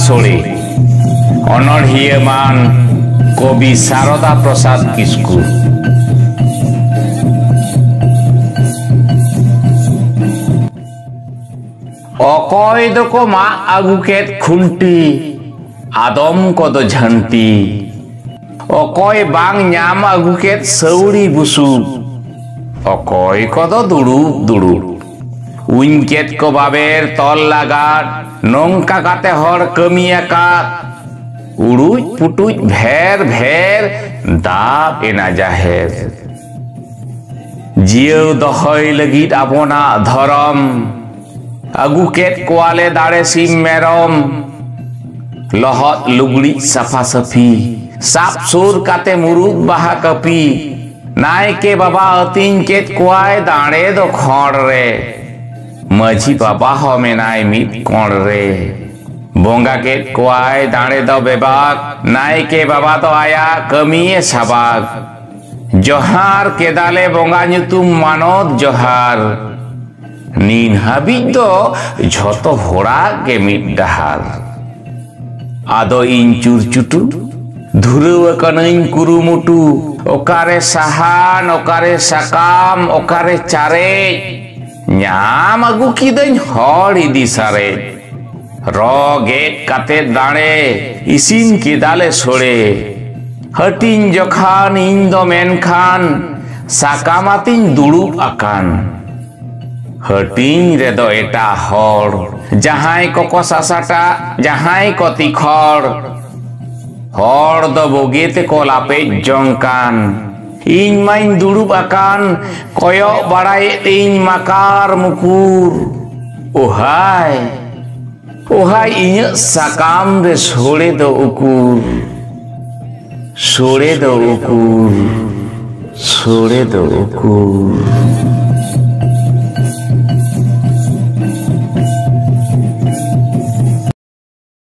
सोड़े अनड़ियामान कवि शारदा प्रसाद किस्कू अकय दको मा आगू केद खुंटी आदम को दो झंटी अकय बांग न्याम आगू केद सौड़ी बुसुब अकय को दो दुड़ुब दुड़ुब उन केद को बाबेर तल लागात नोंका काते हर कमी एकात उड़ुज पुटुज भेर भेर दाब एना जाहेर जियो दहय लगित आबोना धरम आगू केद कोआले दाड़े सिम मेरम लहत लुगड़ी साफा सफी साप सुर काते मुरुग बाहा कपी नायके बाबा अतिन केद कोआय दाड़े दो खड़ रे माझी बाबा हो मेनाय मित कोण रे बोंगा केद कोआय दाड़े दो बेबाक नायके बाबा तो आया कमिए साबाक जोहार केदाले बोंगा ᱧᱩᱛᱩᱢ मानोद जोहार नीन हाबिज दो झोतो होड़ा के मिट डहार आदो इन चुरचुटू धुरव कनइन कुरुमुटू ओकारे साहान ओकारे साकाम ओकारे चारे ᱧᱟᱢ आगू किदन हर इदी सारे रोगे काते दाड़े इसिन किदाले सोड़े हटिन जखान इन दो मेनखान साकामातिन दुड़ुब आकान हटिन रे दो एटा हर जहाय को सासाटा जहाय को तिखड़ हर दो बोगेते को लापे जंकान इन माइन दुड़ुब आकान कयो बड़ाय इन मकार मुकुर ओहाय ओहाय इन साकाम रे सोड़े दो उकुर सोड़े दो उकुर सोड़े दो उकुर।